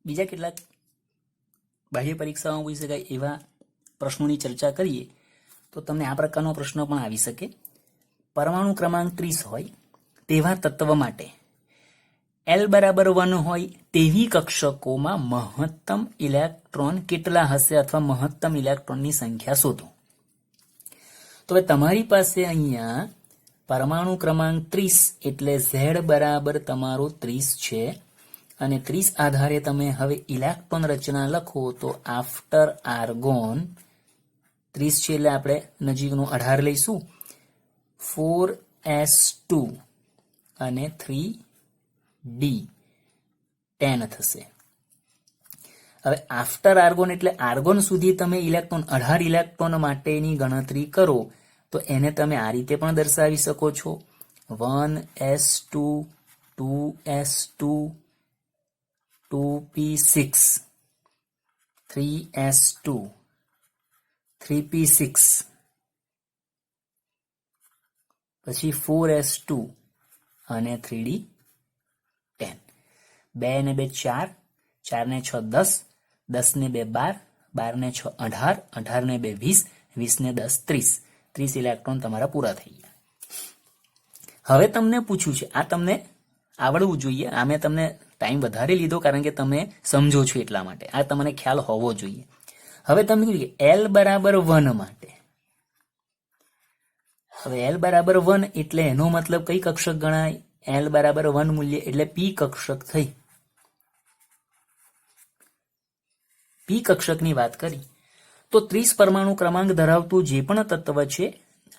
બીજા કેટલાક બાહ્ય પરીક્ષાઓમાં પૂછી શકાય એવા પ્રશ્નોની ચર્ચા કરીએ તો તમને આ પ્રકારનો પ્રશ્ન પણ આવી શકે. પરમાણુ ક્રમાંક 30 હોય તેવા તત્વ માટે L બરાબર 1 હોય તેવી કક્ષકોમાં મહત્તમ ઇલેક્ટ્રોન કેટલા હશે અથવા મહત્તમ ઇલેક્ટ્રોનની સંખ્યા શોધો. તો હવે તમારી પાસે અહીંયા પરમાણુ ક્રમાંક 30 એટલે Z બરાબર તમારો 30 છે અને 30 આધારે તમે હવે ઇલેક્ટ્રોન રચના લખો તો આફ્ટર આર્ગોન 30 છે એટલે આપણે નજીકનું 18 લઈશું, 4s2 અને 3d 10 થશે. હવે આફ્ટર આર્ગોન એટલે આર્ગોન સુધી તમે ઇલેક્ટ્રોન 18 ઇલેક્ટ્રોન માટેની ગણતરી કરો તો એને તમે આ રીતે પણ દર્શાવી શકો છો, 1s2 2s2 2p6 3s2 3p6 પછી 4s2 અને 3d10. 2 ને 2 4, 4 ને 6 10, 10 ને 2 12, 12 ને 6 18, 18 ને 2 20, 20 ને 10 30, 30 ઇલેક્ટ્રોન તમારા પૂરા થઈ ગયા. હવે તમને પૂછ્યું છે, આ તમને આવડવું જોઈએ, આ મેં તમને ટાઈમ વધારે લીધો કારણ કે તમે સમજો છો એટલા માટે, આ તમને ખ્યાલ હોવો જોઈએ. હવે તમે કીધું કે L બરાબર 1 માટે, હવે L બરાબર 1 એટલે એનો મતલબ કઈ કક્ષક ગણાય? L બરાબર 1 મૂલ્ય એટલે P કક્ષક થઈ. P કક્ષકની વાત કરી તો 30 પરમાણુ ક્રમાંક ધરાવતું જે પણ તત્વ છે,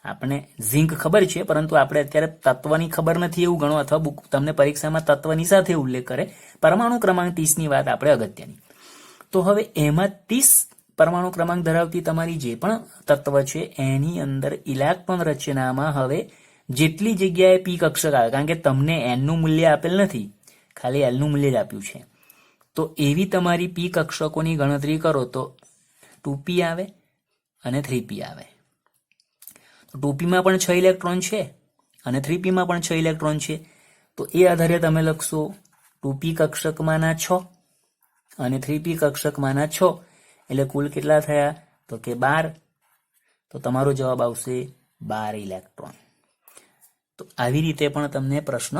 આપણે ઝિંક ખબર છે પરંતુ આપણે અત્યારે તત્વની ખબર નથી એવું ગણો, અથવા તમને પરીક્ષામાં તત્વની સાથે ઉલ્લેખ કરે, પરમાણુ ક્રમાંક 30 ની વાત આપણે અગત્યની. તો હવે એમાં 30 પરમાણુ ક્રમાંક ધરાવતી તમારી જે પણ તત્વ છે એની અંદર ઇલેક્ટ્રોન રચનામાં હવે જેટલી જગ્યાએ P કક્ષક આવે, કારણ કે તમને N નું મૂલ્ય આપેલ નથી, ખાલી L નું મૂલ્ય જ આપ્યું છે, તો એવી તમારી P કક્ષકોની ગણતરી કરો તો 2p આવે અને 3p આવે. 2p માં પણ 6 ઇલેક્ટ્રોન છે અને 3p માં પણ 6 ઇલેક્ટ્રોન છે, તો એ આધારે તમે લખશો 2p કક્ષકમાંના 6 અને 3p કક્ષકમાંના 6 એટલે કુલ કેટલા થયા? તો કે 12. તો તમારો જવાબ આવશે 12 ઇલેક્ટ્રોન. તો આવી રીતે પણ તમને પ્રશ્ન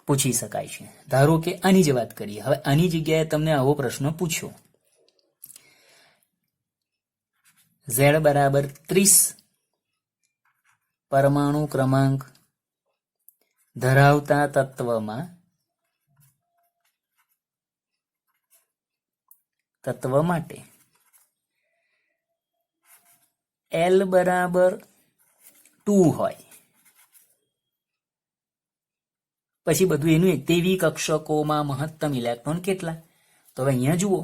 પૂછી શકાય છે. ધારો કે આની જ વાત કરીએ, હવે આની જગ્યાએ તમને આવો પ્રશ્ન પૂછ્યો, Z બરાબર 30 પરમાણુ ક્રમાંક ધરાવતા તત્વ માટે L બરાબર 2 હોય, પછી બધું એનું તેવી કક્ષકોમાં મહત્તમ ઇલેક્ટ્રોન કેટલા? તો હવે અહીંયા જુઓ,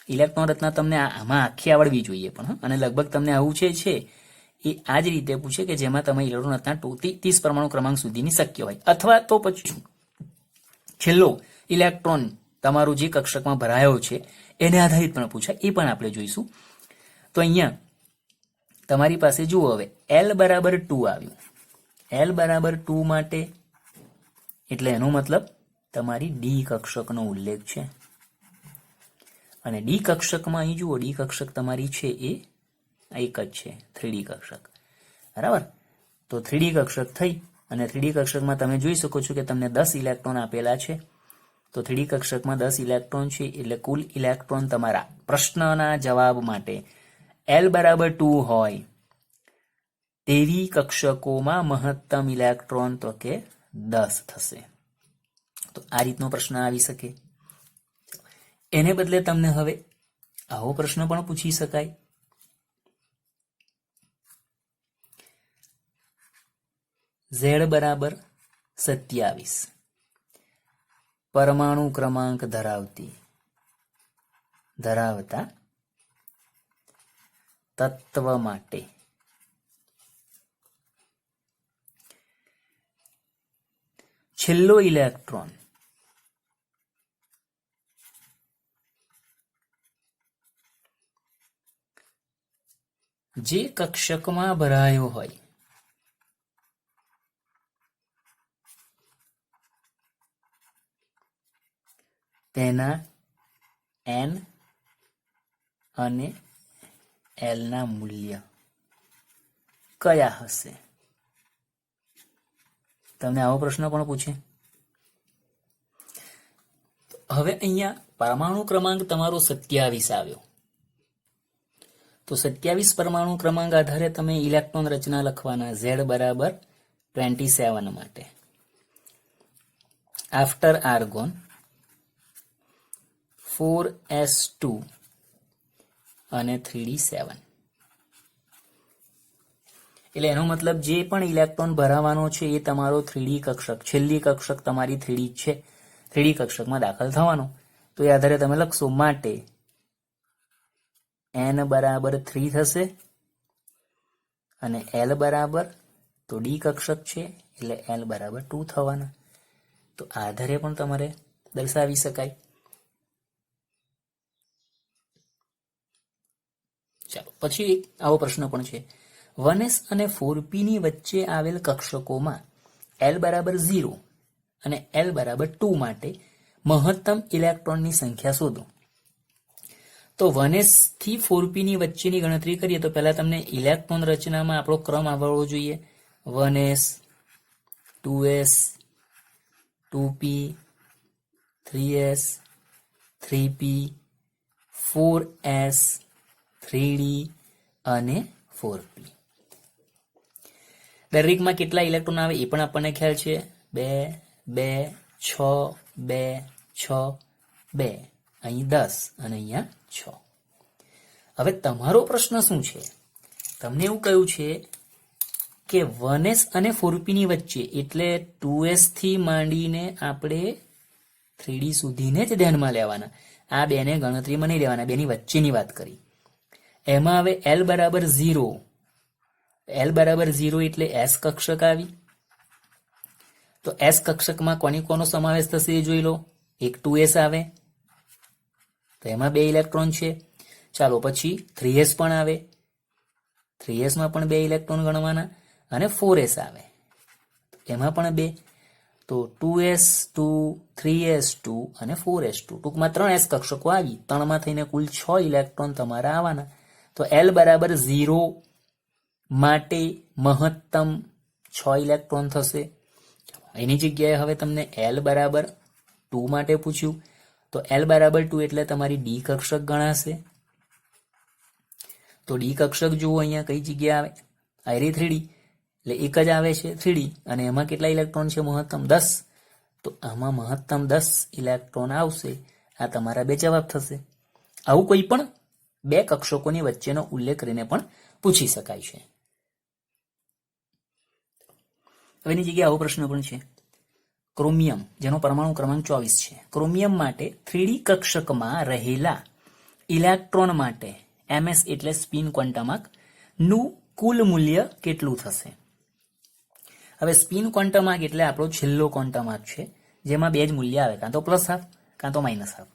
ઇલેક્ટ્રોન રચના તમને આમાં આખી આવડવી જોઈએ પણ, અને લગભગ તમને આવું છે એ આ જ રીતે પૂછે કે જેમાં તમે ઇલેક્ટ્રોન રચના 30 પરમાણુ ક્રમાંક સુધીની શક્ય હોય, અથવા તો પછી છેલ્લો ઇલેક્ટ્રોન તમારું જે કક્ષકમાં ભરાયો છે એને આધારિત પણ પૂછાય, એ પણ આપણે જોઈશું. તો અહીંયા તમારી પાસે જુઓ, હવે L બરાબર 2 આવ્યું. L બરાબર 2 માટે એટલે એનો મતલબ તમારી D કક્ષકનો ઉલ્લેખ છે, અને D કક્ષકમાં અહીં જુઓ, D કક્ષક તમારી છે એ એક જ છે, 3D કક્ષક, બરાબર. તો 3D કક્ષક થઈ અને 3D કક્ષકમાં તમે જોઈ શકો છો કે તમને 10 ઇલેક્ટ્રોન આપેલા છે. તો 3D કક્ષકમાં 10 ઇલેક્ટ્રોન છે એટલે કુલ ઇલેક્ટ્રોન તમારા પ્રશ્નના જવાબ માટે L બરાબર 2 હોય તેવી કક્ષકોમાં મહત્તમ ઇલેક્ટ્રોન તો કે 10 થશે. તો આ રીતનો પ્રશ્ન આવી શકે. એને બદલે તમને હવે આવો પ્રશ્ન પણ પૂછી શકાય, Z બરાબર 27 પરમાણુ ક્રમાંક ધરાવતા તત્વ માટે છેલ્લો ઇલેક્ટ્રોન જે કક્ષકમાં ભરાયો હોય તેના એન અને એલ ના મૂલ્ય કયા હશે? તમને આવો પ્રશ્ન પણ પૂછે. હવે અહીંયા પરમાણુ ક્રમાંક તમારો 27 આવ્યો, તો 27 પરમાણુ ક્રમાંક આધારે તમે ઇલેક્ટ્રોન રચના લખવાના. Z બરાબર 27 માટે આફ્ટર આર્ગોન 4s2 અને 3d7. એટલે એનો મતલબ જે પણ ઇલેક્ટ્રોન ભરાવાનો છે એ તમારો 3D કક્ષક, છેલ્લી કક્ષક તમારી 3D છે, 3D કક્ષકમાં દાખલ થવાનો. તો એ આધારે તમે લખશો માટે n બરાબર 3 થશે અને l બરાબર, તો ડી કક્ષક છે એટલે l બરાબર 2 થવાના. તો આધારે પણ તમારે દર્શાવી શકાય. ચાલો પછી એક આવો પ્રશ્ન પણ છે. 1s અને 4p ની વચ્ચે આવેલ કક્ષકોમાં l બરાબર 0 અને l બરાબર 2 માટે મહત્તમ ઇલેક્ટ્રોનની સંખ્યા શોધો. તો 1s થી 4p ની વચ્ચેની ગણતરી કરીએ તો પહેલા તમને ઇલેક્ટ્રોન રચનામાં આપણો ક્રમ આવડવો જોઈએ. 1s, 2s, 2p, 3s, 3p, 4s, 3d અને 4p. દરેકમાં કેટલા ઇલેક્ટ્રોન આવે એ પણ આપણને ખ્યાલ છે. 2, 2, 6, 2, 6, 2, અહીં 10 અને અહીંયા 6. હવે તમારો પ્રશ્ન શું છે? તમને એવું કહ્યું છે કે 1s અને 4p ની વચ્ચે, એટલે 2s થી માંડીને આપણે 3d સુધીને જ ધ્યાનમાં લેવાના. આ બેને ગણતરીમાં નહીં લેવાના, બેની વચ્ચેની વાત કરી. એમાં હવે l બરાબર 0, l બરાબર 0 એટલે s કક્ષક આવી. તો s કક્ષકમાં કોનો સમાવેશ થશે એ જોઈ લો. એક 2s આવે તો એમાં 2 ઇલેક્ટ્રોન છે. ચાલો પછી 3s પણ આવે, 3s માં પણ 2 ઇલેક્ટ્રોન ગણવાના અને 4s આવે એમાં પણ 2. તો 2s2, 3s2 અને 4s2, ટૂંકમાં 3s કક્ષકો આવી. 3 માં થઈને કુલ 6 ઇલેક્ટ્રોન તમારા આવવાના. તો l બરાબર 0 માટે મહત્તમ 6 ઇલેક્ટ્રોન થશે. એની જગ્યાએ હવે તમને l બરાબર 2 માટે પૂછ્યું, તો l બરાબર 2 એટલે તમારી ડી કક્ષક ગણાશે. તો ડી કક્ષક જુઓ અહીંયા કઈ જગ્યાએ આવે, આયરી 3D એટલે એક જ આવે છે 3D, અને એમાં કેટલા ઇલેક્ટ્રોન છે? મહત્તમ 10. તો આમાં મહત્તમ 10 ઇલેક્ટ્રોન આવશે. આ તમારા 2 જવાબ થશે. આવું કોઈ પણ 2 કક્ષકોની વચ્ચેનો ઉલ્લેખ કરીને પણ પૂછી શકાય છે. હવે એની જગ્યાએ આવો પ્રશ્ન પણ છે. ક્રોમિયમ, જેનો પરમાણુ ક્રમાંક 24 છે, ક્રોમિયમ માટે 3D કક્ષકમાં રહેલા ઇલેક્ટ્રોન માટે ms એટલે સ્પિન ક્વોન્ટમાર્ક નું કુલ મૂલ્ય કેટલું થશે? હવે સ્પિન ક્વોન્ટમાર્ક એટલે આપણો છેલ્લો ક્વોન્ટમાર્ક છે, જેમાં 2 જ મૂલ્ય આવે, કાં તો +½ કાં તો -½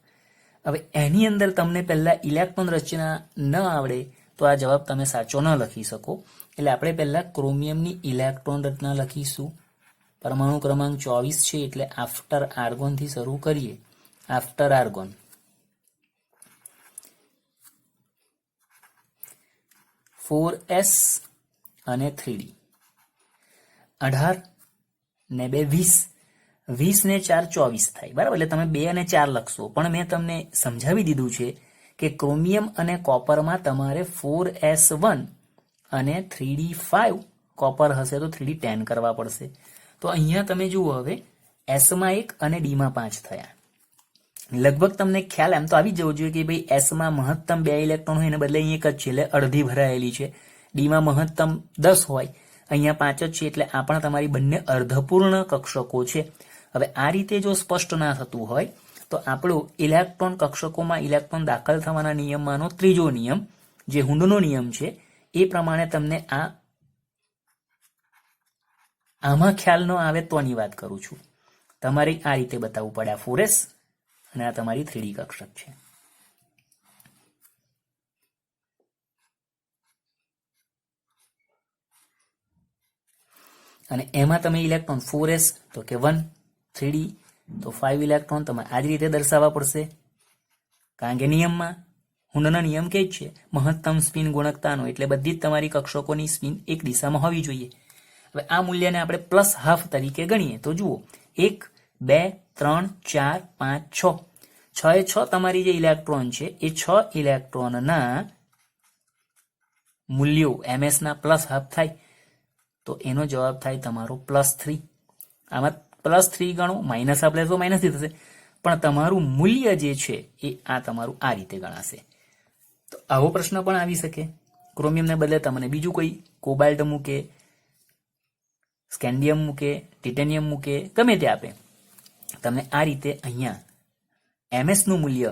હવે એની અંદર તમને પહેલા ઇલેક્ટ્રોન રચના ન આવડે તો આ જવાબ તમે સાચો ન લખી શકો. એટલે આપણે પહેલા ક્રોમિયમની ઇલેક્ટ્રોન રચના લખીશું. પરમાણુ ક્રમાંક 24 છે એટલે આફ્ટર આર્ગોન થી શરૂ કરીએ. આફ્ટર આર્ગોન 4s અને 3d, 18 ને 2 20, 20 ને 4 24 થાય, બરાબર. એટલે તમે 2 અને 4 લખશો, પણ મેં તમને સમજાવી દીધું છે કે ક્રોમિયમ અને કોપરમાં તમારે 4s1 અને 3d5 કોપર હશે તો 3d10 કરવા પડશે. તો અહીંયા તમે જુઓ, હવે s માં 1 અને d માં 5 થયા. લગભગ તમને ખ્યાલ એમ તો આવી જવો જોઈએ કે ભાઈ s માં મહત્તમ 2 ઇલેક્ટ્રોન હોય એને બદલે અહીં 1 જ છે એટલે અડધી ભરાયેલી છે. d માં મહત્તમ 10 હોય, અહીંયા 5 જ છે એટલે આ પણ તમારી બંને અર્ધપૂર્ણ કક્ષકો છે. હવે આ રીતે જો સ્પષ્ટ ના થતું હોય તો આપણો ઇલેક્ટ્રોન કક્ષકોમાં ઇલેક્ટ્રોન દાખલ થવાના નિયમમાંનો ત્રીજો નિયમ, જે હુન્ડનો નિયમ છે, એ પ્રમાણે તમને આમાં ખ્યાલ ન આવે તોની વાત કરું છું. તમારે આ રીતે બતાવવું પડે. આ 4s અને આ તમારી 3D કક્ષક છે. અને એમાં તમે ઇલેક્ટ્રોન 4s તો કે 1, 3d તો 5 ઇલેક્ટ્રોન તમારે આ જ રીતે દર્શાવવા પડશે. કારણ કે નિયમમાં હુંડનો નિયમ કે જ છે મહત્તમ સ્પિન ગુણકતાનો, એટલે બધી જ તમારી કક્ષકોની સ્પિન એક દિશામાં હોવી જોઈએ. હવે આ મૂલ્યને આપણે +½ તરીકે ગણીએ તો જુઓ 1, 2, 3, 4, 5, 6 6 તમારી જે ઇલેક્ટ્રોન છે એ 6 ઇલેક્ટ્રોનના મૂલ્યો એમએસના +½ થાય તો એનો જવાબ થાય તમારો +3. આમાં +3 ગણો, માઇનસ આપણે તો માઇનસથી થશે, પણ તમારું મૂલ્ય જે છે એ આ તમારું આ રીતે ગણાશે. તો આવો પ્રશ્ન પણ આવી શકે. ક્રોમિયમને બદલે તમને બીજું કોઈ કોબાલ્ટ મૂકે, સ્કેન્ડિયમ મૂકે, ટિટેનિયમ મૂકે, ગમે તે આપે, તમને આ રીતે અહીંયા એમએસનું મૂલ્ય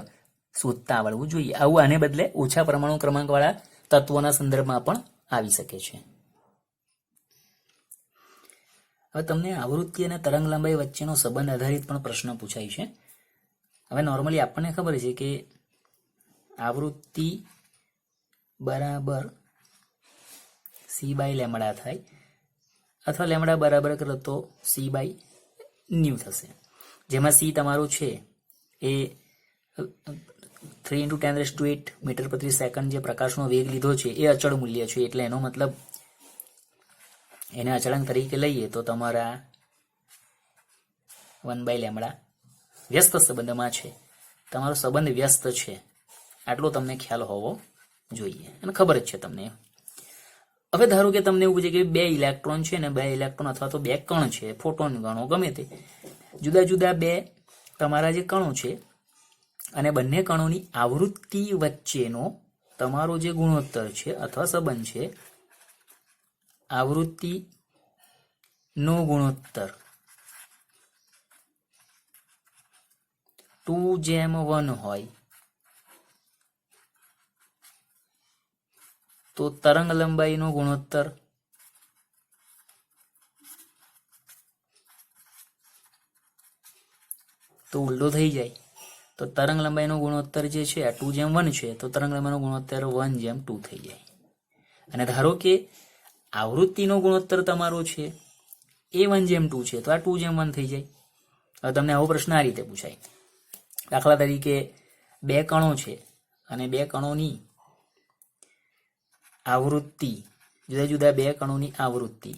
શોધતા આવડવું જોઈએ. આવું આને બદલે ઓછા પરમાણુ ક્રમાંકવાળા તત્વોના સંદર્ભમાં પણ આવી શકે છે. હવે તમને આવૃત્તિ અને તરંગ લંબાઈ વચ્ચેનો સંબંધ આધારિત પણ પ્રશ્ન પૂછાય છે. હવે નોર્મલી આપણને ખબર છે કે આવૃત્તિ બરાબર c/λ થાય, અથવા લેમડા બરાબર કરો તો c/ν થશે, જેમાં c તમારું છે એ 3 × 10⁸ મીટર પ્રતિ સેકન્ડ જે પ્રકાશનો વેગ લીધો છે એ અચળ મૂલ્ય છે, એટલે એનો મતલબ એને અચળાંક તરીકે લઈએ તો તમારા 1/λ વ્યસ્ત સંબંધમાં છે. તમારો સંબંધ વ્યસ્ત છે આટલો તમને ખ્યાલ હોવો જોઈએ અને ખબર જ છે તમને. હવે ધારો કે તમને એવું પૂછે કે 2 ઇલેક્ટ્રોન છે ને 2 ઇલેક્ટ્રોન અથવા તો 2 કણ છે, ફોટોન ગણો ગમે તે, જુદા જુદા 2 તમારા જે કણો છે અને બંને કણોની આવૃત્તિ વચ્ચેનો તમારો જે ગુણોત્તર છે અથવા સંબંધ છે, આવૃત્તિનો ગુણોત્તર 2:1 હોય તો તરંગ લંબાઈનો ગુણોત્તર તો ઉલટો થઈ જાય. તો તરંગ લંબાઈનો ગુણોત્તર જે છે આ 2:1 છે, તો તરંગ લંબાઈનો ગુણોત્તર 1:2 થઈ જાય. અને ધારો કે આવૃત્તિનો ગુણોત્તર તમારો છે એ 1:2 છે, તો આ 2:1 થઈ જાય. હવે તમને આવો પ્રશ્ન આ રીતે પૂછાય. દાખલા તરીકે 2 કણો છે અને 2 કણોની આવૃત્તિ, જુદા જુદા 2 કણોની આવૃત્તિ,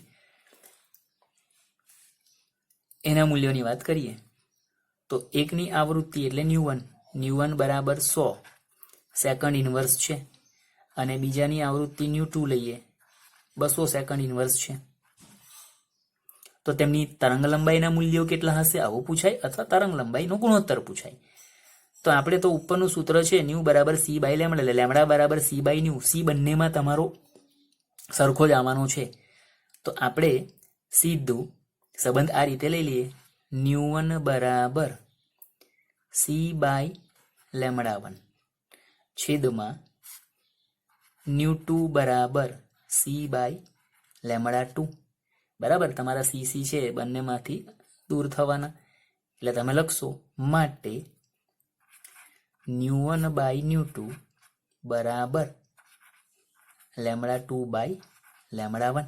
એના મૂલ્યોની વાત કરીએ તો એકની આવૃત્તિ એટલે ν1 બરાબર 100 સેકન્ડ ઇનવર્સ છે, અને બીજાની આવૃત્તિ ν2 લઈએ 200 સેકન્ડ ઇનવર્સ છે. તો તેમની તરંગ લંબાઈના મૂલ્યો કેટલા હશે આવું પૂછાય, અથવા તરંગ લંબાઈનો ગુણોત્તર પૂછાય. તો આપણે તો ઉપરનું સૂત્ર છે ν બરાબર c/λ, એટલે λ બરાબર c/ν, c બંનેમાં તમારો સરખો જ આવવાનો છે. તો આપણે સીધું સંબંધ આ રીતે લઈ લઈએ, ν1 બરાબર c/λ1 છેદમાં ν2 બરાબર c/λ2 બરાબર. તમારા cc છે બંનેમાંથી દૂર થવાના, એટલે તમે લખશો માટે ν1/ν2 બરાબર λ2/λ1.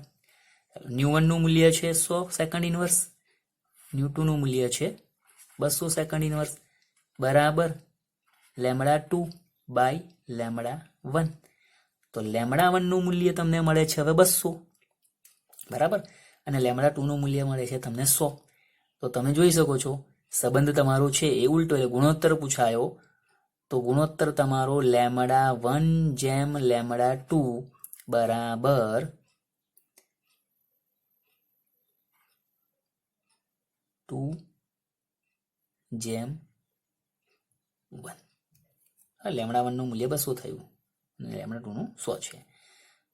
ν1 નું મૂલ્ય છે 100 સેકન્ડ ઇનવર્સ, ν2 નું મૂલ્ય છે 200 સેકન્ડ ઇનવર્સ, બરાબર λ2/λ1. તો λ1 નું મૂલ્ય તમને મળે છે હવે 200, બરાબર, અને λ2 નું મૂલ્ય મળે છે તમને 100. તો તમે જોઈ શકો છો સંબંધ તમારો છે એ ઉલટો, એટલે ગુણોત્તર પૂછાયો તો ગુણોત્તર તમારો λ1/λ2 બરાબર 2:1. λ1 નું મૂલ્ય 200 થયું અને λ2 નું 100 છે.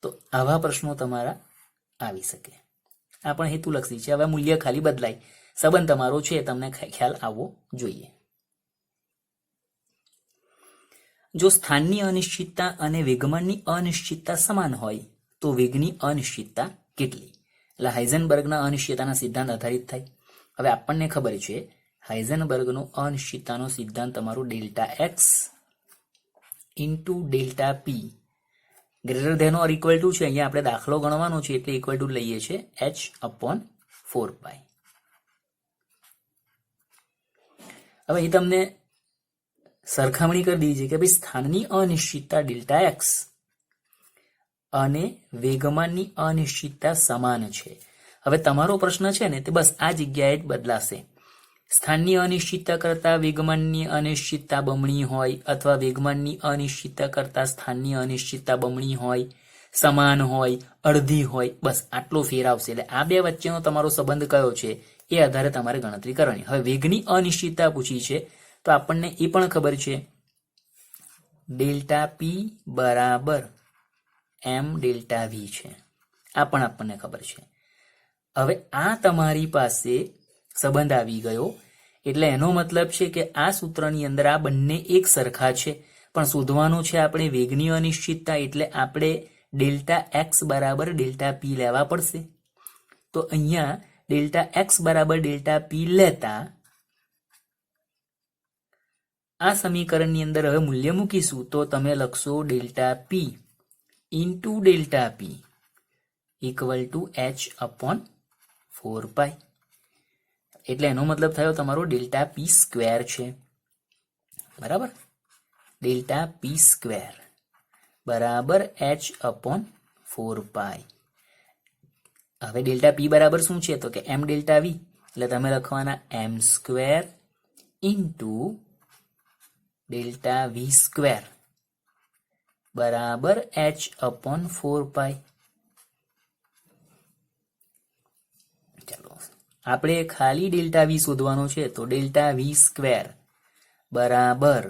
તો આવા પ્રશ્નો તમારા આવી શકે. આ પણ હેતુલક્ષી છે. હવે મૂલ્ય ખાલી બદલાય, સંબંધ તમારો છે તમને ખ્યાલ આવવો જોઈએ. જો સ્થાનની અનિશ્ચિતતા અને વેગમાનની અનિશ્ચિતતા સમાન હોય તો વેગની અનિશ્ચિતતા કેટલી? એટલે હાઇઝનબર્ગના અનિશ્ચિતતાના સિદ્ધાંત આધારિત થાય. હવે આપણને ખબર છે હાઇઝનબર્ગનો અનિશ્ચિતતાનો સિદ્ધાંત તમારો Δx × Δp greater than or equal to છે. અહીંયા આપણે દાખલો ગણવાનો છે એટલે ઇક્વલ ટુ લઈએ છીએ h/4π. હવે અહીં તમને સરખામણી કરી દીધી છે કે ભાઈ સ્થાનની અનિશ્ચિતતા ડેલ્ટા એક્સ અને વેગમાનની અનિશ્ચિતતા સમાન છે. હવે તમારો પ્રશ્ન છે ને તે બસ આ જગ્યાએ જ બદલાશે. સ્થાનની અનિશ્ચિતતા કરતા વેગમાનની અનિશ્ચિતતા બમણી હોય અથવા વેગમાનની અનિશ્ચિતતા કરતા સ્થાનની અનિશ્ચિતતા બમણી હોય, સમાન હોય, અડધી હોય, બસ આટલો ફેર આવશે. એટલે આ બે વચ્ચેનો તમારો સંબંધ કયો છે એ આધારે તમારે ગણતરી કરવાની. હવે વેગની અનિશ્ચિતતા પૂછી છે તો આપણને એ પણ ખબર છે ડેલ્ટા પી બરાબર એમ ડેલ્ટા વી છે. આ પણ આપણને ખબર છે. હવે આ તમારી પાસે સંબંધ આવી ગયો એટલે એનો મતલબ છે કે આ સૂત્રની અંદર આ બંને એક સરખા છે, પણ શોધવાનું છે આપણે વેગની અનિશ્ચિતતા, એટલે આપણે ડેલ્ટા એક્સ બરાબર ડેલ્ટા પી લેવા પડશે. તો અહીંયા ડેલ્ટા એક્સ બરાબર ડેલ્ટા પી લેતા આ સમીકરણની અંદર હવે મૂલ્ય મૂકીશું તો તમે લખશો delta P into delta P equal to H upon 4 પાઈ. એટલે એનો મતલબ થયો તમારો ડેલ્ટા પી સ્ક્વેર છે. બરાબર, ડેલ્ટા પી સ્ક્વેર બરાબર એચ અપોન 4 પાઈ. હવે ડેલ્ટા પી બરાબર શું છે તો કે એમ ડેલ્ટા વી, એટલે તમે લખવાના M square into delta V square બરાબર એચ અપોન 4 પાઈ. ચાલો આપણે ખાલી ડેલ્ટા વી શોધવાનો છે તો ડેલ્ટા વી સ્ક્વેર બરાબર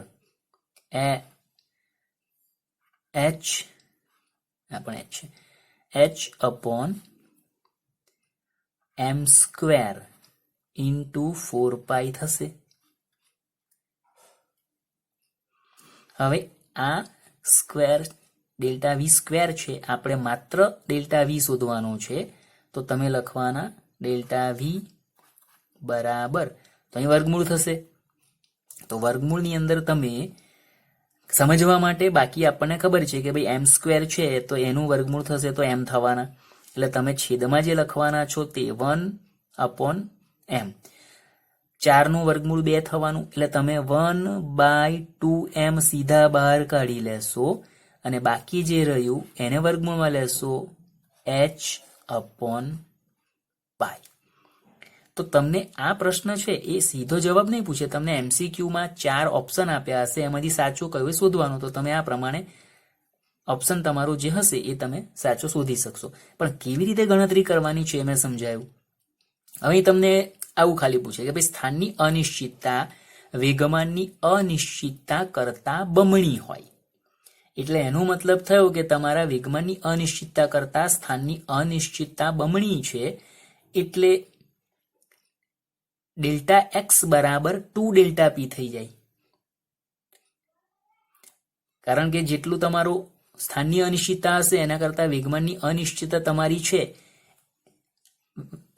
H upon M square into 4 pi થશે. હવે આ સ્ક્વેર ડેલ્ટા વી સ્ક્વેર છે, આપણે માત્ર ડેલ્ટા વી શોધવાનું છે તો તમે લખવાના ડેલ્ટા વી બરાબર, તો અહીં વર્ગમૂળ થશે તો વર્ગમૂળની અંદર તમે સમજવા માટે બાકી આપણને ખબર છે કે ભાઈ એમ સ્ક્વેર છે તો એનું વર્ગમૂળ થશે તો એમ થવાના, એટલે તમે છેદમાં જે લખવાના છો તે 1 અપોન એમ. 4નું વર્ગમૂળ 2 થવાનું એટલે તમે 1/2m સીધા બહાર કાઢી લેશો અને બાકી જે રહ્યું એને વર્ગમૂળમાં લેશો h અપોન પાઈ. તો તમને આ પ્રશ્ન છે એ સીધો જવાબ નહીં પૂછે, તમને MCQમાં 4 ઓપ્શન આપ્યા હશે, એમાંથી સાચું કયું એ શોધવાનું. તો તમે આ પ્રમાણે ઓપ્શન તમારું જે હશે એ તમે સાચો શોધી શકશો. પણ કેવી રીતે ગણતરી કરવાની છે મેં સમજાયું. હવે તમને આવું ખાલી પૂછે કે ભાઈ સ્થાનની અનિશ્ચિતતા વેગમાનની અનિશ્ચિતતા કરતા બમણી હોય, એટલે એનો મતલબ થયો કે તમારા વેગમાનની અનિશ્ચિતતા કરતા સ્થાનની અનિશ્ચિતતા બમણી છે, એટલે ડેલ્ટા એક્સ બરાબર 2 ડેલ્ટા પી થઈ જાય. કારણ કે જેટલું તમારું સ્થાનની અનિશ્ચિતતા હશે એના કરતા વેગમાનની અનિશ્ચિતતા તમારી છે,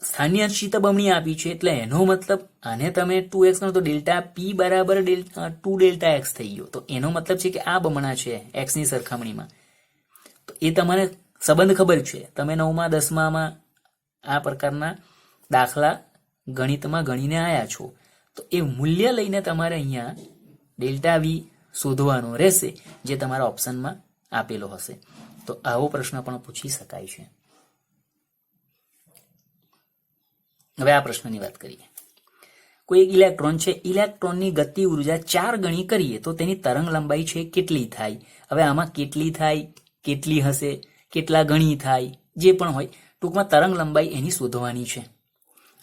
સ્થાનની અનિશ્ચિતતા બમણી આપી છે, એટલે એનો મતલબ આને તમે 2x કરો તો ડેલ્ટા પી બરાબર 2 ડેલ્ટા એક્સ થઈ ગયો. તો એનો મતલબ છે કે આ બમણા છે એક્સની સરખામણીમાં. તો એ તમારે સંબંધ ખબર છે, તમે 9મા 10મામાં આ પ્રકારના દાખલા ગણિતમાં ગણીને આવ્યા છો. તો એ મૂલ્ય લઈને તમારે અહીંયા ડેલ્ટા વી શોધવાનો રહેશે જે તમારા ઓપ્શનમાં આપેલો હશે. તો આવો પ્રશ્ન પણ પૂછી શકાય છે. હવે આ પ્રશ્નની વાત કરીએ. કોઈ એક ઇલેક્ટ્રોન છે, ઇલેક્ટ્રોનની ગતિ ઉર્જા 4 ગણી કરીએ તો તેની તરંગ લંબાઈ છે કેટલી થાય. હવે આમાં કેટલી થાય, કેટલી હશે, કેટલા ગણી થાય, જે પણ હોય, ટૂંકમાં તરંગ લંબાઈ એની શોધવાની છે.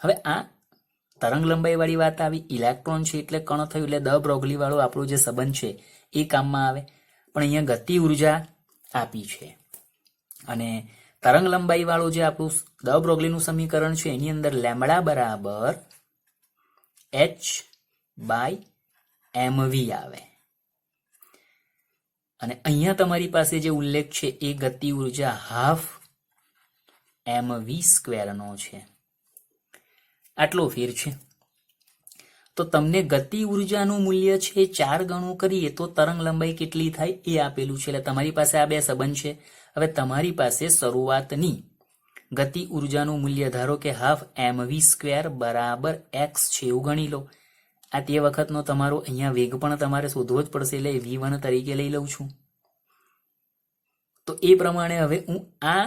હવે આ તરંગ લંબાઈ વાળી વાત આવી, ઇલેક્ટ્રોન છે એટલે કણ થયું, એટલે દ બ્રોગલી વાળો આપણો જે સંબંધ છે એ કામમાં આવે. પણ અહીંયા ગતિ ઉર્જા આપી છે અને તરંગ લંબાઈ વાળું જે આપણું દ બ્રોગલીનું સમીકરણ છે એની અંદર લેમ્બડા બરાબર h/mv આવે. અને અહીંયા તમારી પાસે જે ઉલ્લેખ છે એ ગતિ ઉર્જા હાફ mv² નો છે. આટલો ફેર છે. તો તમને ગતિ ઉર્જાનું મૂલ્ય છે 4 ગણું કરીએ તો તરંગ લંબાઈ કેટલી થાય એ આપેલું છે. એટલે તમારી પાસે આ બે સંબંધ છે. હવે તમારી પાસે શરૂઆતની ગતિ ઉર્જાનું મૂલ્ય ધારો કે હાફ mv² બરાબર x છે એવું ગણી લો. આ તે વખતનો તમારો અહીંયા વેગ પણ તમારે શોધવો જ પડશે, એટલે v1 તરીકે લઈ લઉં છું. તો એ પ્રમાણે હવે હું આ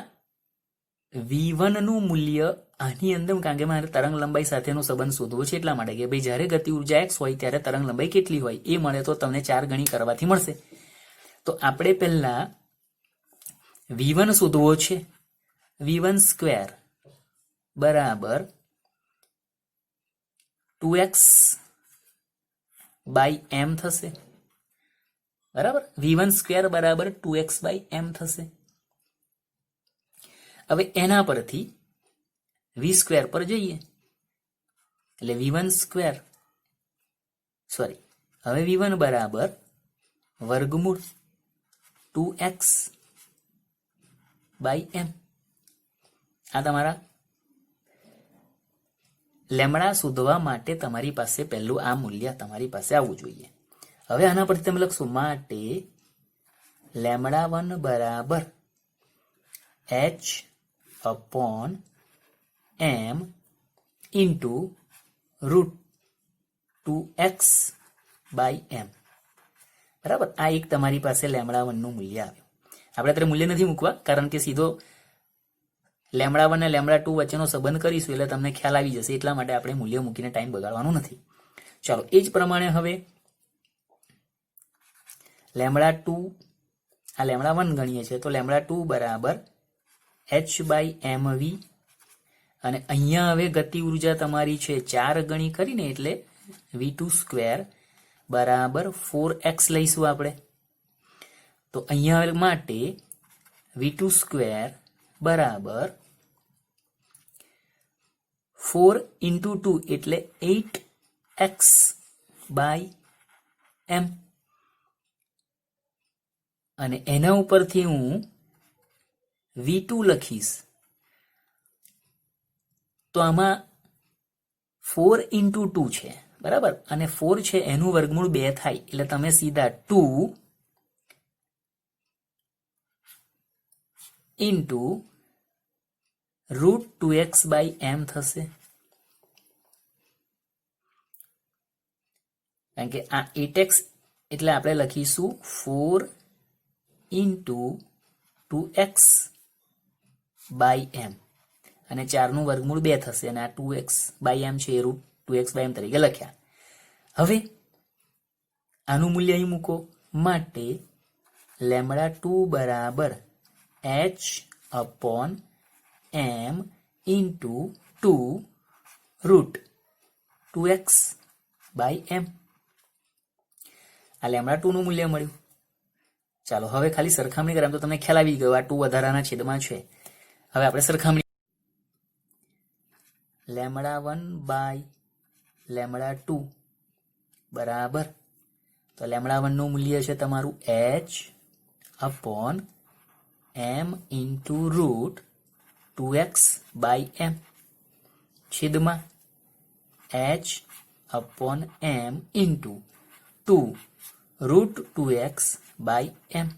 v1 નું મૂલ્ય આની અંદર, કારણ કે મારે તરંગ લંબાઈ સાથેનો સંબંધ શોધવો છે એટલા માટે કે ભાઈ જ્યારે ગતિ ઉર્જા x હોય ત્યારે તરંગ લંબાઈ કેટલી હોય એ મળે તો તમને 4 ગણી કરવાથી મળશે. તો આપણે પહેલા v1 શોધવો છે. v1 સ્ક્વેર બરાબર 2x બાય m થશે. બરાબર, v1 સ્ક્વેર બરાબર 2x બાય m થશે. હવે એના પરથી v સ્ક્વેર પર જઈએ એટલે v1 સ્ક્વેર હવે v1 બરાબર વર્ગમૂળ 2x બાય m. આ તમારા લેમડા શોધવા માટે તમારી પાસે પહેલું આ મૂલ્ય તમારી પાસે આવવું જોઈએ. હવે આના પરથી તમે લખશો માટે λ1 બરાબર h upon m into root 2x by m. બરાબર, આ એક તમારી પાસે λ1 નું મૂલ્ય આવ્યું. આપણે અત્યારે મૂલ્ય નથી મૂકવા, કારણ કે સીધો λ1 અને λ2 વચ્ચેનો સંબંધ કરીશું એટલે તમને ખ્યાલ આવી જશે, એટલા માટે આપણે મૂલ્ય મૂકીને ટાઈમ બગાડવાનું નથી. ચાલો, એ જ પ્રમાણે હવે λ2 આ λ1 ગણીએ છીએ તો λ2 બરાબર h બાય mv, અને અહીંયા હવે ગતિ ઉર્જા તમારી છે 4 ગણી કરીને એટલે v2 સ્ક્વેર બરાબર 4x લઈશું આપણે. તો અહીંયા માટે v2 સ્ક્વેર બરાબર 4 ઇન્ટુ 2 એટલે 8x બાય m, અને એના ઉપરથી હું v2 લખીશ. તો આમાં 4 ઇન્ટુ 2 છે, બરાબર, અને 4 છે એનું વર્ગમૂળ 2 થાય એટલે તમે સીધા 2 into root 2x by m થશે. કારણ કે આ 8x એટલે આપણે લખીશું 4 ઇન્ટુ 2x બાય m, અને 4 નું વર્ગમૂળ 2 થશે, અને આ 2x બાય m છે એ રૂટ 2x બાય m તરીકે લખ્યા. હવે આનું મૂલ્ય અહીં મૂકો માટે λ2 બરાબર h upon m into 2 root 2x by m. આ λ2 નું મૂલ્ય મળ્યું. ચાલો, હવે ખાલી સરખામણી કરીએ તો તમને ખ્યાલ આવી ગયો આ 2 વધારાના છેદમાં છે. હવે આપણે સરખામણી λ1 બાય λ2 બરાબર, તો λ1 નું મૂલ્ય છે તમારું h upon m into root 2x by m છેદમાં h upon m into 2 root 2x by m.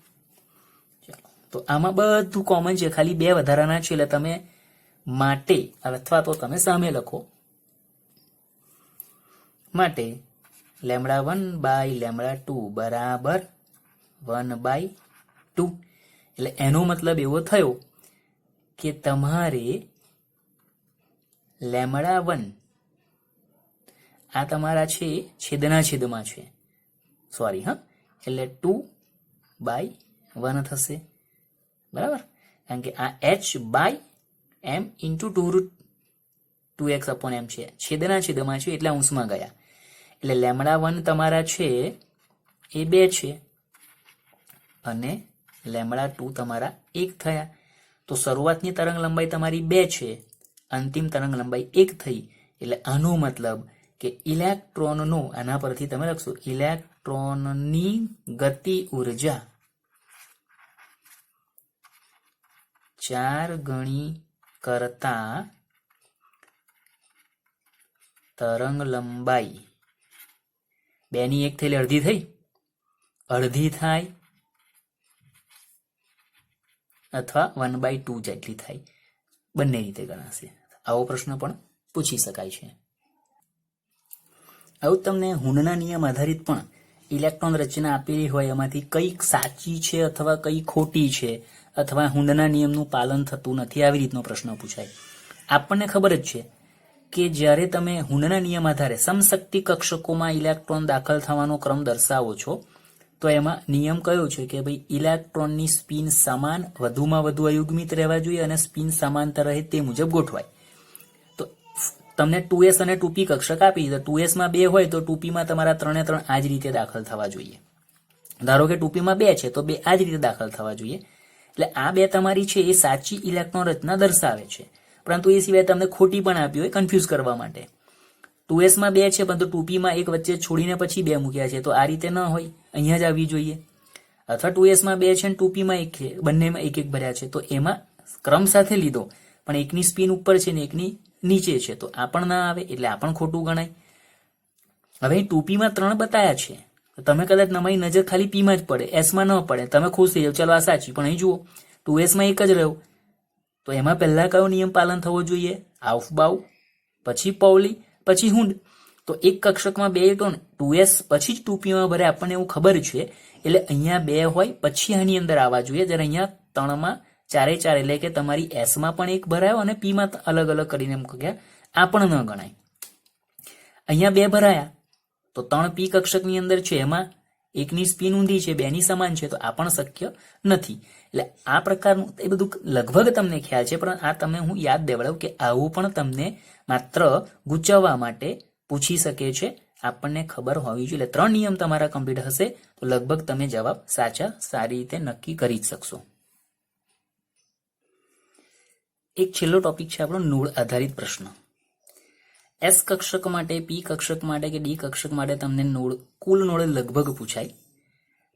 ચાલો, તો આમાં બધું કોમન છે, ખાલી 2 વધારાના છે એટલે તમે માટે અથવા તો તમે સામે લખો માટે λ1 બાય λ2 બરાબર 1 બાય 2. એટલે એનો મતલબ એવો થયો કે તમારે λ1 આ તમારા છે છેદના છેદમાં છે, સોરી એટલે 2 બાય 1 થશે. બરાબર, કારણ કે આ h by m into 2 root 2x upon m છે, છેદના છેદમાં છે એટલે અંશમાં ગયા, એટલે λ1 તમારા છે એ 2 છે અને λ2 તમારા 1 થયા. તો શરૂઆતની તરંગ લંબાઈ તમારી 2 છે, અંતિમ તરંગ લંબાઈ 1 થઈ, એટલે આનો મતલબ કે ઇલેક્ટ્રોનનો, આના પરથી તમે લખશો ઇલેક્ટ્રોનની ગતિ ઉર્જા 4 ગણી કરતા તરંગ લંબાઈ 2 ની 1 થયેલી અડધી થઈ, અડધી થાય અથવા 1/2 જેટલી થાય, બંને રીતે ગણાશે. આવો પ્રશ્ન પણ પૂછી શકાય છે. આવું તમને હુનના નિયમ આધારિત પણ ઇલેક્ટ્રોન રચના આપેલી હોય એમાંથી કઈ સાચી છે અથવા કઈ ખોટી છે અથવા હુનના નિયમનું પાલન થતું નથી આવી રીતનો પ્રશ્ન પૂછાય. આપણને ખબર જ છે કે જ્યારે તમે હુનના નિયમ આધારે સમશક્તિ કક્ષકોમાં ઇલેક્ટ્રોન દાખલ થવાનો ક્રમ દર્શાવો છો તો એમાં નિયમ કયો છે કે ભાઈ ઇલેક્ટ્રોનની સ્પિન સમાન વધુમાં વધુ અયુગ્મિત રહેવા જોઈએ અને સ્પિન સમાંતર રહે તે મુજબ ગોઠવાય. તો તમને 2s અને 2p કક્ષક આપી તો 2s માં 2 હોય તો 2p માં તમારા 3 એ 3 આ જ રીતે દાખલ થવા જોઈએ. ધારો કે 2p માં 2 છે તો 2 આ જ રીતે દાખલ થવા જોઈએ. એટલે આ 2 તમારી છે એ સાચી ઇલેક્ટ્રોન રચના દર્શાવે છે, પરંતુ એ સિવાય તમને ખોટી પણ આપી હોય કન્ફ્યુઝ કરવા માટે. 2s માં 2 છે પરંતુ 2p માં એક વચ્ચે છોડીને પછી 2 મૂક્યા છે તો આ રીતે ન હોય, અહીંયા જ આવવી જોઈએ. અથવા 2s માં 2 છે અને 2p માં 1 છે, બંનેમાં એક એક ભર્યા છે તો એમાં ક્રમ સાથે લીધો પણ એકની સ્પિન ઉપર છે ને એકની નીચે છે તો આ પણ ના આવે, એટલે આ પણ ખોટું ગણાય. હવે 2p માં 3 બતાયા છે તો તમે કદાચ તમારી નજર ખાલી p માં જ પડે, s માં ન પડે, તમે ખુશ થઈ જાવ ચલો આ સાચી, પણ અહીં જુઓ 2s માં એક જ રહ્યો તો એમાં પહેલા કયો નિયમ પાલન થવો જોઈએ? આઉફબાઉ, પછી પાઉલી, પછી હુન્ડ. તો એક કક્ષકમાં 2 ઇલેક્ટ્રોન 2s પછી જ 2p માં ભરે આપણને એવું ખબર છે, એટલે અહીંયા 2 હોય પછી આની અંદર આવવા જોઈએ, જ્યારે અહીંયા 3 માં 4 4 એટલે કે તમારી s માં પણ એક ભરાયો અને p માં અલગ અલગ કરીને મૂક્યા, આ પણ ન ગણાય. અહીંયા 2 ભરાયા તો 3p કક્ષકની અંદર છે એમાં એકની સ્પિન ઊંધી છે, 2ની સમાન છે તો આ પણ શક્ય નથી. એટલે આ પ્રકારનું એ બધું લગભગ તમને ખ્યાલ છે, પણ આ તમને હું યાદ દેવડાવું કે આવું પણ તમને માત્ર ગૂંચવવા માટે પૂછી શકે છે, આપણને ખબર હોવી જોઈએ. એટલે 3 નિયમ તમારા કમ્પ્લીટ હશે તો લગભગ તમે જવાબ સાચા સારી રીતે નક્કી કરી જ શકશો. એક છેલ્લો ટોપિક છે આપણો નોડ આધારિત પ્રશ્ન. S કક્ષક માટે, P કક્ષક માટે કે D કક્ષક માટે તમને નોડ કુલ નોડ લગભગ પૂછાય.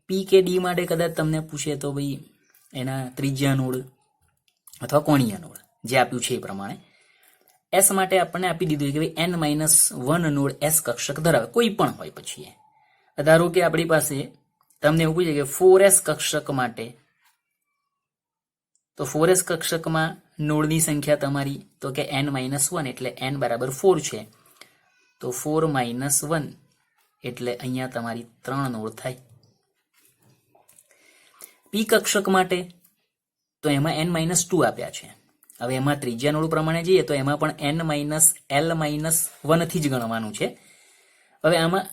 P કે D માટે કદાચ તમને પૂછે તો ભાઈ એના ત્રિજ્યા નોડ અથવા કોણીય નોડ જે આપ્યું છે એ પ્રમાણે. S માટે આપણને આપી દીધું કે ભાઈ n-1 નોડ S કક્ષક ધરાવે, કોઈ પણ હોય પછી. ધારો કે આપણી પાસે તમને એવું પૂછે કે 4s કક્ષક માટે, તો 4s કક્ષકમાં નોડની સંખ્યા તમારી તો કે n-1 એટલે n બરાબર 4 છે તો 4 - 1 એટલે અહીંયા તમારી 3 નોડ થાય. P કક્ષક માટે તો એમાં n-2 આપ્યા છે. હવે એમાં ત્રિજ્યા નોડ પ્રમાણે જઈએ તો એમાં પણ n-l-1 થી જ ગણવાનું છે. હવે આમાં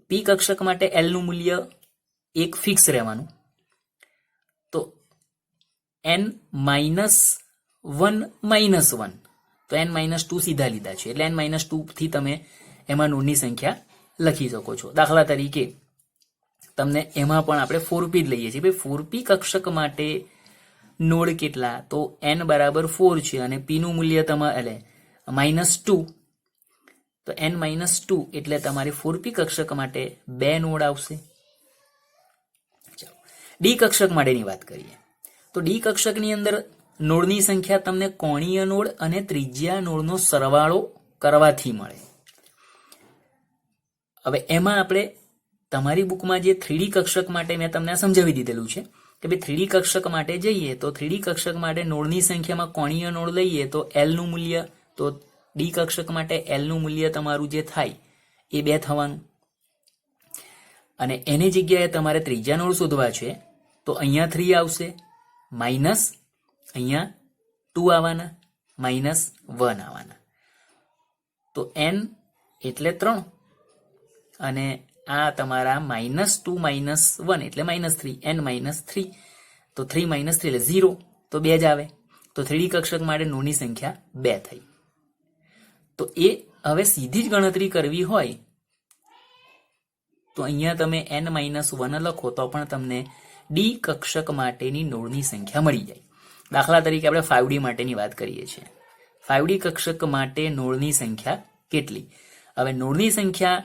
P કક્ષક માટે l નું મૂલ્ય એક ફિક્સ રહેવાનું, તો n-1 તો n-2 સીધા લીધા છે એટલે n-2 થી તમે એમાં નોડની સંખ્યા લખી શકો છો. દાખલા તરીકે તમને એમાં પણ આપણે 4p જ લઈએ છીએ. ભાઈ 4p કક્ષક માટે નોડ કેટલા? તો n બરાબર 4 છે અને p નું મૂલ્ય તમારે -2 તો n-2 એટલે તમારે 4p કક્ષક માટે 2 નોડ આવશે. ચાલો D કક્ષક માટેની વાત કરીએ તો D કક્ષકની અંદર નોડની સંખ્યા તમને કોણીય નોડ અને ત્રિજ્યા નોડનો સરવાળો કરવાથી મળે. હવે એમાં આપણે તમારી બુકમાં જે 3D કક્ષક માટે મેં તમને સમજાવી દીધેલું છે કે ભાઈ 3D કક્ષક માટે જઈએ તો 3D કક્ષક માટે નોડની સંખ્યામાં કોણીય નોડ લઈએ તો l નું મૂલ્ય, તો D કક્ષક માટે l નું મૂલ્ય તમારું જે થાય એ 2 થવાનું. અને એની જગ્યાએ તમારે ત્રીજા નોડ શોધવા છે તો અહીંયા 3 આવશે, માઇનસ અહીંયા 2 આવવાના, -1 આવવાના. તો n એટલે 3 અને આ તમારા -2 - 1 એટલે -3, n-3 તો 3 - 3 એટલે 0 તો 2 જ આવે. તો 3D કક્ષક માટે નોડની સંખ્યા 2 થઈ. તો એ હવે સીધી જ ગણતરી કરવી હોય તો અહીંયા તમે n-1 લખો તો પણ તમને D કક્ષક માટેની નોડની સંખ્યા મળી જાય. દાખલા તરીકે આપણે 5D માટેની વાત કરીએ છીએ. 5D કક્ષક માટે નોડની સંખ્યા કેટલી? હવે નોડની સંખ્યા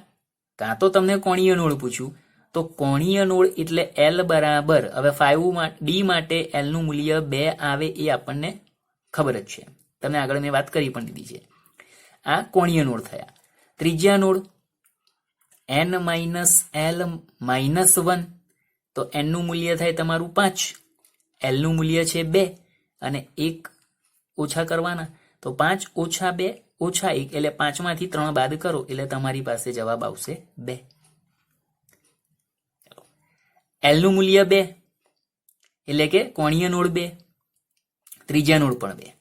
કાં તો તમને કોણીય નોડ પૂછ્યું તો કોણીય નોડ એટલે l બરાબર, હવે 5D માટે l નું મૂલ્ય 2 આવે એ આપણને ખબર જ છે, તમને આગળ મેં વાત કરી પણ દીધી છે. આ કોણીય નોડ થયા. ત્રીજા નોડ n-l-1 તો n નું મૂલ્ય થાય તમારું 5, l નું મૂલ્ય છે 2 અને 1 ઓછા કરવાના તો 5 - 2 ઓછા 1 એટલે 5 માંથી 3 બાદ કરો એટલે તમારી પાસે જવાબ આવશે 2. L નું મૂલ્ય 2 એટલે કે કોણીય નોડ 2, ત્રીજા નોડ પણ 2.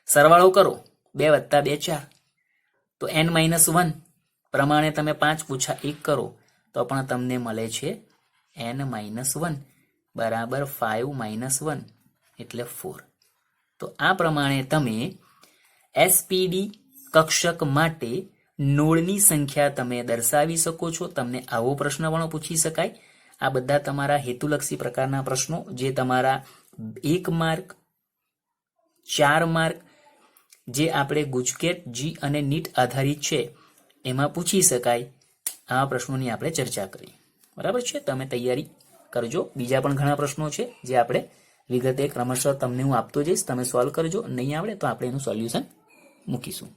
સરવાળો કરો 2 + 2 4, તો n-1 પ્રમાણે તમે 5 - 1 કરો તો પણ તમને મળે છે n-1 બરાબર 5 - 1 એટલે 4. તો આ પ્રમાણે તમે SPD કક્ષક માટે નોડની સંખ્યા તમે દર્શાવી શકો છો. તમને આવો પ્રશ્ન પણ પૂછી શકાય. આ બધા તમારા હેતુલક્ષી પ્રકારના પ્રશ્નો જે તમારા 1 માર્ક, 4 માર્ક જે આપણે ગુજકેટ, જી અને નીટ આધારિત છે એમાં પૂછી શકાય. આ પ્રશ્નોની આપણે ચર્ચા કરી. બરાબર છે, તમે તૈયારી કરજો. બીજા પણ ઘણા પ્રશ્નો છે જે આપણે વિગતે ક્રમશઃ તમને હું આપતો જઈશ. તમે સોલ્વ કરજો. નહીં આવડે તો આપણે એનું સોલ્યુશન મૂકીશું.